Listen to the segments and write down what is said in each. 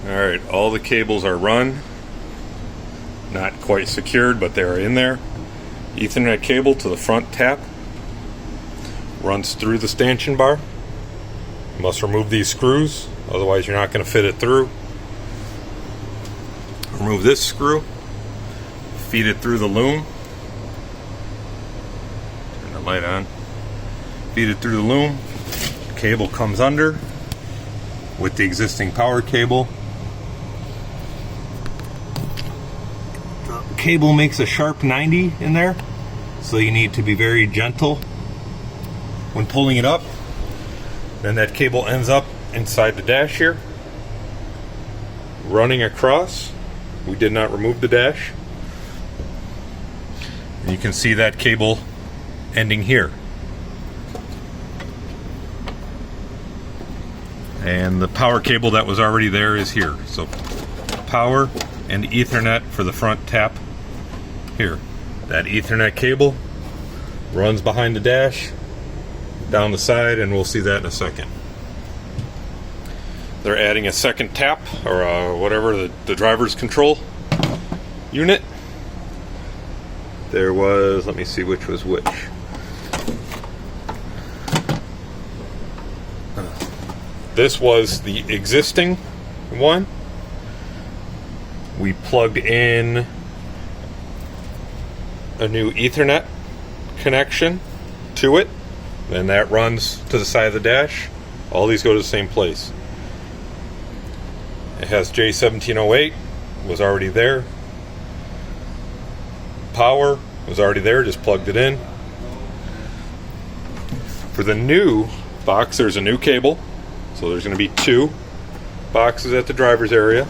Alright, all the cables are run. Not quite secured, but they're in there. Ethernet cable to the front tap. Runs through the stanchion bar. You must remove these screws, otherwise you're not going to fit it through. Remove this screw. Feed it through the loom. Turn the light on. Feed it through the loom. The cable comes under with the existing power cable. The cable makes a sharp 90 in there, so you need to be very gentle when pulling it up. Then that cable ends up inside the dash here, running across. We did not remove the dash. And you can see that cable ending here. And the power cable that was already there is here. So power and Ethernet for the front tap here. That Ethernet cable runs behind the dash, down the side, and we'll see that in a second. They're adding a second tap, or whatever, the driver's control unit. There was, let me see which was which. This was the existing one. We plugged in a new Ethernet connection to it, and that runs to the side of the dash. All these go to the same place. It has J1708, was already there. Power was already there, just plugged it in. For the new box, there's a new cable. So there's going to be 2 boxes at the driver's area.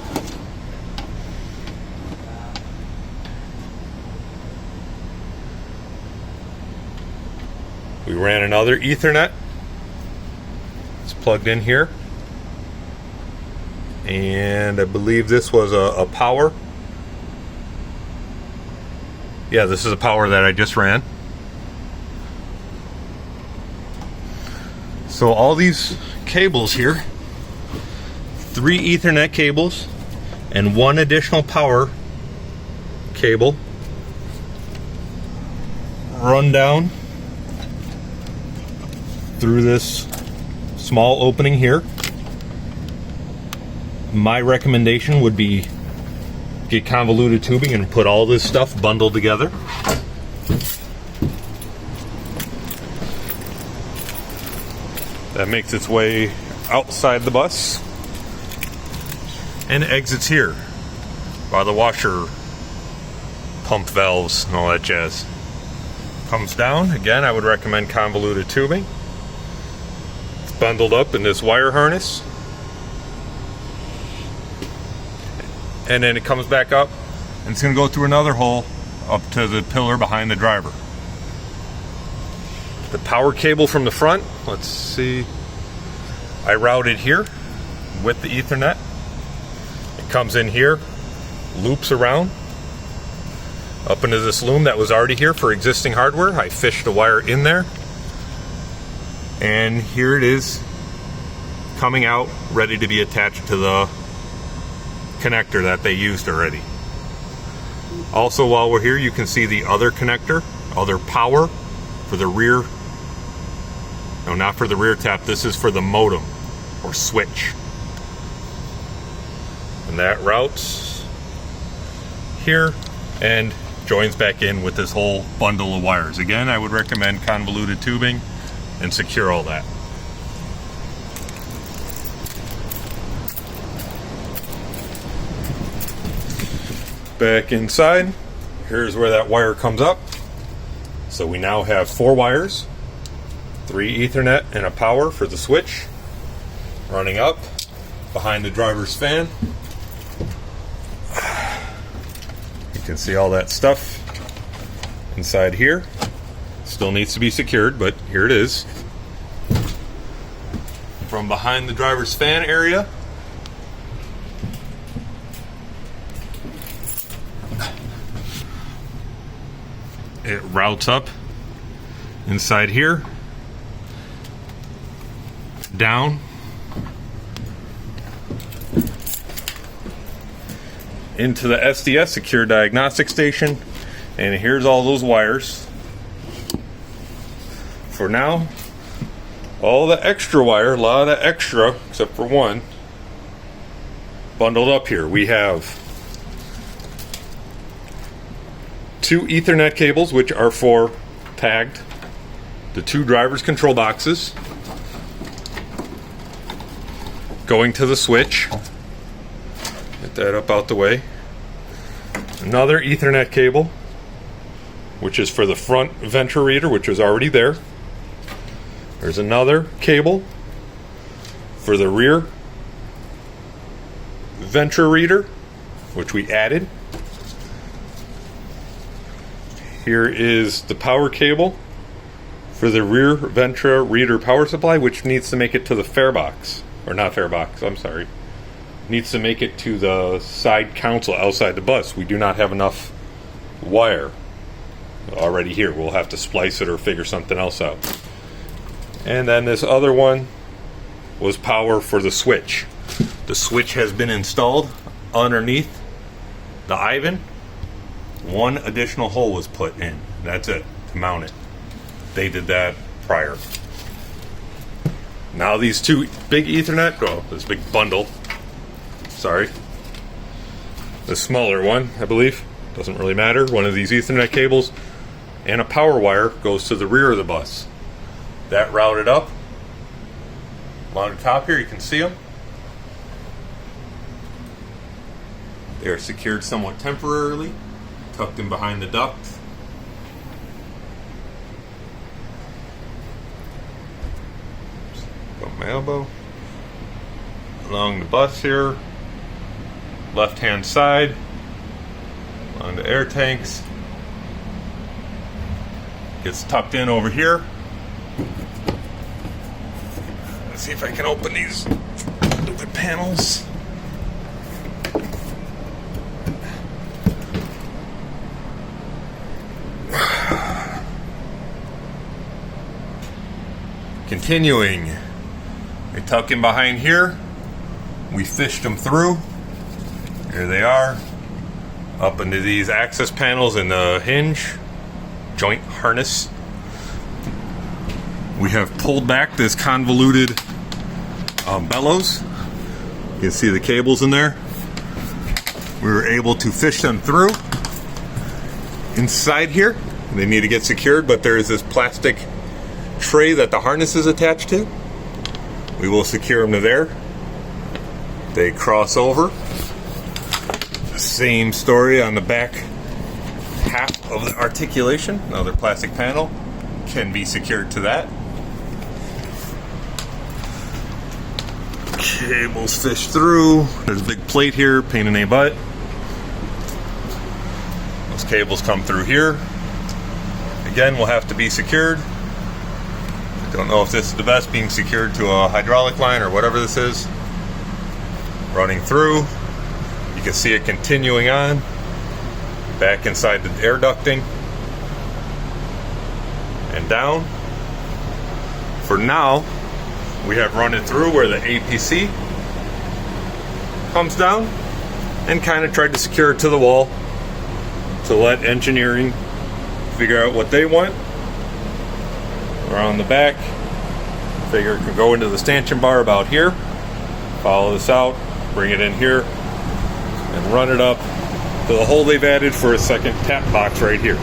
We ran another Ethernet. It's plugged in here. And I believe this was a power. Yeah, this is a power that I just ran. So all these cables here, 3 Ethernet cables and 1 additional power cable, run down through this small opening here. My recommendation would be get convoluted tubing and put all this stuff bundled together. That makes its way outside the bus and exits here by the washer pump valves and all that jazz. Comes down. Again, I would recommend convoluted tubing. It's bundled up in this wire harness. And then it comes back up, and it's going to go through another hole up to the pillar behind the driver. The power cable from the front, let's see, I routed here with the Ethernet. It comes in here, loops around up into this loom that was already here for existing hardware. I fished a wire in there, and here it is coming out, ready to be attached to the connector that they used already. Also, while we're here, you can see the other connector, other power for the rear. No, not for the rear tap. This is for the modem or switch. And that routes here and joins back in with this whole bundle of wires. Again, I would recommend convoluted tubing and secure all that. Back inside, here's where that wire comes up. So we now have 4 wires, 3 Ethernet and a power for the switch, running up behind the driver's fan. You can see all that stuff inside here. Still needs to be secured, but here it is. From behind the driver's fan area, it routes up inside here, down into the SDS, Secure Diagnostic Station. And here's all those wires. For now, all the extra wire, a lot of extra, except for one, bundled up here. We have 2 Ethernet cables, which are for tagged, the 2 driver's control boxes, going to the switch. Get that up out the way. Another Ethernet cable, which is for the front Ventra reader, which was already there. There's another cable for the rear Ventra reader, which we added. Here is the power cable for the rear Ventra reader power supply, which needs to make it to the fare box. Or not fare box, I'm sorry. Needs to make it to the side console outside the bus. We do not have enough wire already here. We'll have to splice it or figure something else out. And then this other one was power for the switch. The switch has been installed underneath the Ivan. One additional hole was put in. That's it, to mount it. They did that prior. Now these 2 big Ethernet, this big bundle, sorry. The smaller one, I believe, doesn't really matter. One of these Ethernet cables and a power wire goes to the rear of the bus. That routed up along the top here, you can see them. They are secured somewhat temporarily, tucked in behind the duct. Got my elbow. Along the bus here, left hand side, along the air tanks. Gets tucked in over here. Let's see if I can open these stupid panels. Continuing, they tuck in behind here. We fished them through. Here they are, up into these access panels and the hinge joint harness. We have pulled back this convoluted bellows. You can see the cables in there. We were able to fish them through. Inside here, they need to get secured, but there is this plastic tray that the harness is attached to. We will secure them to there. They cross over. The same story on the back half of the articulation. Another plastic panel can be secured to that. Cables fish through. There's a big plate here, pain in the butt. Those cables come through here. Again, will have to be secured. Don't know if this is the best, being secured to a hydraulic line or whatever this is. Running through. You can see it continuing on. Back inside the air ducting. And down. For now, we have run it through where the APC comes down and kind of tried to secure it to the wall to let engineering figure out what they want. Around the back, figure it can go into the stanchion bar about here. Follow this out, bring it in here, and run it up to the hole they've added for a second tap box right here.